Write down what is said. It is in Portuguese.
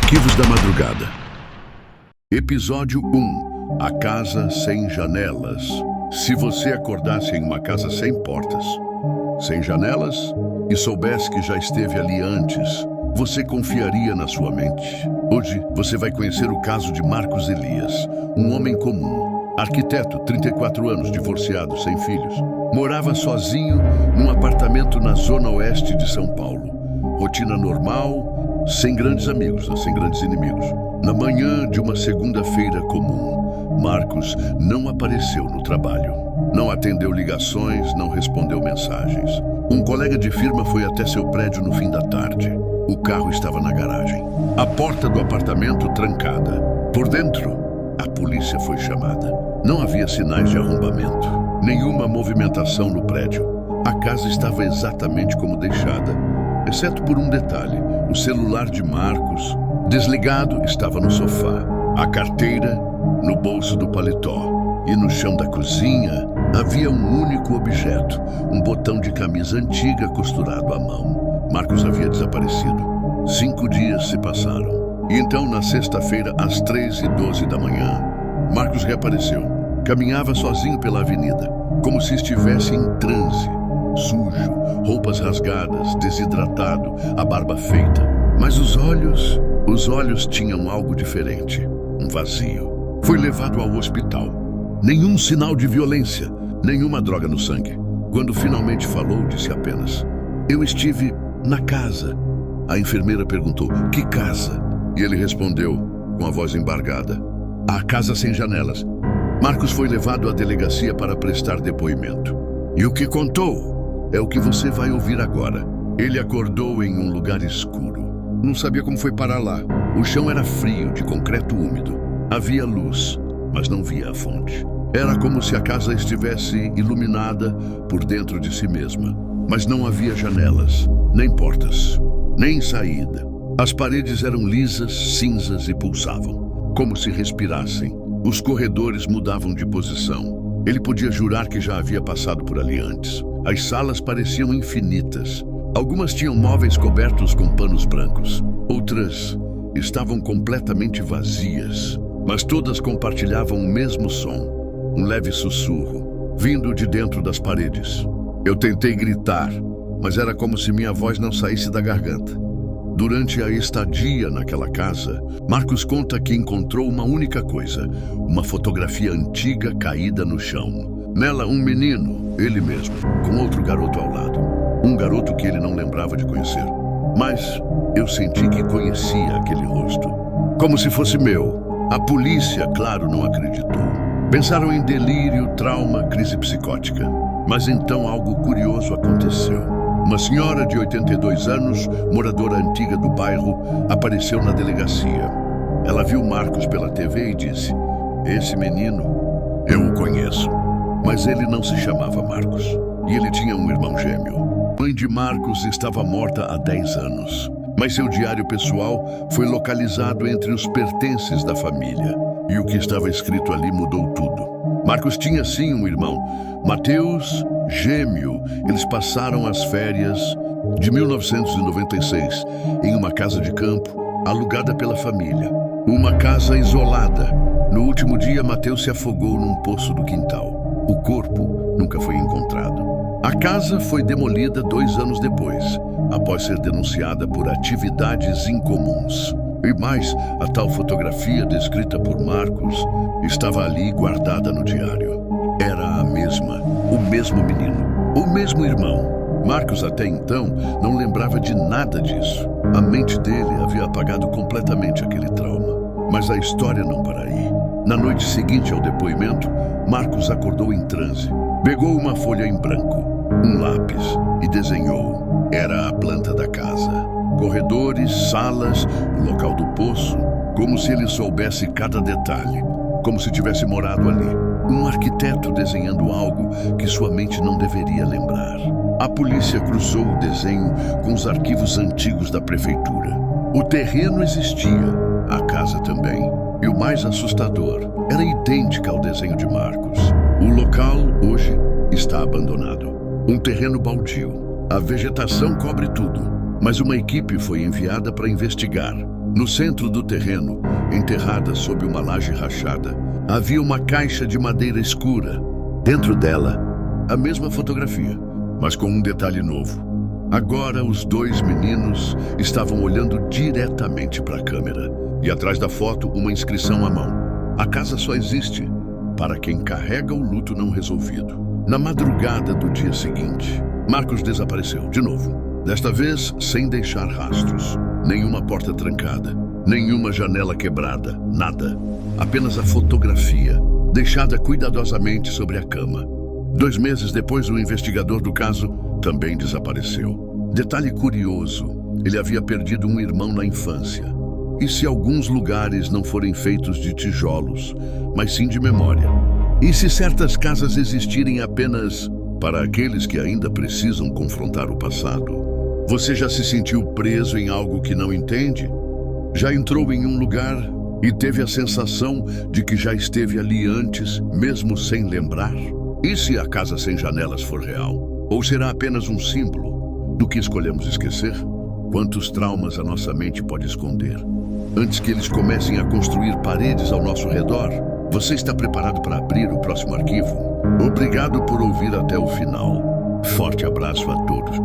Arquivos da Madrugada. Episódio 1. A Casa Sem Janelas. Se você acordasse em uma casa sem portas, sem janelas, e soubesse que já esteve ali antes, você confiaria na sua mente. Hoje, você vai conhecer o caso de Marcos Elias, um homem comum, arquiteto, 34 anos, divorciado, sem filhos. Morava sozinho num apartamento na zona oeste de São Paulo. Rotina normal, sem grandes amigos, sem grandes inimigos. Na manhã de uma segunda-feira comum, Marcos não apareceu no trabalho. Não atendeu ligações, não respondeu mensagens. Um colega de firma foi até seu prédio no fim da tarde. O carro estava na garagem. A porta do apartamento trancada. Por dentro, a polícia foi chamada. Não havia sinais de arrombamento, nenhuma movimentação no prédio. A casa estava exatamente como deixada, exceto por um detalhe. O celular de Marcos, desligado, estava no sofá. A carteira no bolso do paletó. E no chão da cozinha havia um único objeto, um botão de camisa antiga costurado à mão. Marcos havia desaparecido. 5 dias se passaram. E então, na sexta-feira, às 3h12 da manhã, Marcos reapareceu. Caminhava sozinho pela avenida, como se estivesse em transe. Sujo, roupas rasgadas, desidratado, a barba feita. Mas os olhos tinham algo diferente, um vazio. Foi levado ao hospital. Nenhum sinal de violência, nenhuma droga no sangue. Quando finalmente falou, disse apenas: "Eu estive na casa." A enfermeira perguntou: "Que casa?" E ele respondeu, com a voz embargada: "A casa sem janelas." Marcos foi levado à delegacia para prestar depoimento. E o que contou é o que você vai ouvir agora. Ele acordou em um lugar escuro. Não sabia como foi parar lá. O chão era frio, de concreto úmido. Havia luz, mas não via a fonte. Era como se a casa estivesse iluminada por dentro de si mesma. Mas não havia janelas, nem portas, nem saída. As paredes eram lisas, cinzas e pulsavam, como se respirassem. Os corredores mudavam de posição. Ele podia jurar que já havia passado por ali antes. As salas pareciam infinitas. Algumas tinham móveis cobertos com panos brancos. Outras estavam completamente vazias. Mas todas compartilhavam o mesmo som. Um leve sussurro, vindo de dentro das paredes. Eu tentei gritar, mas era como se minha voz não saísse da garganta. Durante a estadia naquela casa, Marcos conta que encontrou uma única coisa: uma fotografia antiga caída no chão. Nela, um menino, ele mesmo, com outro garoto ao lado. Um garoto que ele não lembrava de conhecer. Mas eu senti que conhecia aquele rosto. Como se fosse meu. A polícia, claro, não acreditou. Pensaram em delírio, trauma, crise psicótica. Mas então algo curioso aconteceu. Uma senhora de 82 anos, moradora antiga do bairro, apareceu na delegacia. Ela viu Marcos pela TV e disse: "Esse menino, eu o conheço." Mas ele não se chamava Marcos. E ele tinha um irmão gêmeo. A mãe de Marcos estava morta há 10 anos. Mas seu diário pessoal foi localizado entre os pertences da família. E o que estava escrito ali mudou tudo. Marcos tinha sim um irmão, Mateus, gêmeo. Eles passaram as férias de 1996 em uma casa de campo alugada pela família. Uma casa isolada. No último dia, Mateus se afogou num poço do quintal. O corpo nunca foi encontrado. A casa foi demolida 2 anos depois, após ser denunciada por atividades incomuns. E mais, a tal fotografia descrita por Marcos estava ali guardada no diário. Era a mesma, o mesmo menino, o mesmo irmão. Marcos até então não lembrava de nada disso. A mente dele havia apagado completamente aquele trauma. Mas a história não para aí. Na noite seguinte ao depoimento, Marcos acordou em transe. Pegou uma folha em branco, um lápis e desenhou. Era a planta da casa. Corredores, salas, o local do poço, como se ele soubesse cada detalhe, como se tivesse morado ali. Um arquiteto desenhando algo que sua mente não deveria lembrar. A polícia cruzou o desenho com os arquivos antigos da prefeitura. O terreno existia, a casa também. E o mais assustador, era idêntica ao desenho de Marcos. O local, hoje, está abandonado. Um terreno baldio. A vegetação cobre tudo. Mas uma equipe foi enviada para investigar. No centro do terreno, enterrada sob uma laje rachada, havia uma caixa de madeira escura. Dentro dela, a mesma fotografia, mas com um detalhe novo. Agora os dois meninos estavam olhando diretamente para a câmera. E atrás da foto, uma inscrição à mão. A casa só existe para quem carrega o luto não resolvido. Na madrugada do dia seguinte, Marcos desapareceu de novo. Desta vez, sem deixar rastros. Nenhuma porta trancada, nenhuma janela quebrada, nada. Apenas a fotografia, deixada cuidadosamente sobre a cama. 2 meses depois, o investigador do caso também desapareceu. Detalhe curioso, ele havia perdido um irmão na infância. E se alguns lugares não forem feitos de tijolos, mas sim de memória? E se certas casas existirem apenas para aqueles que ainda precisam confrontar o passado? Você já se sentiu preso em algo que não entende? Já entrou em um lugar e teve a sensação de que já esteve ali antes, mesmo sem lembrar? E se a casa sem janelas for real? Ou será apenas um símbolo do que escolhemos esquecer? Quantos traumas a nossa mente pode esconder? Antes que eles comecem a construir paredes ao nosso redor, você está preparado para abrir o próximo arquivo? Obrigado por ouvir até o final. Forte abraço a todos.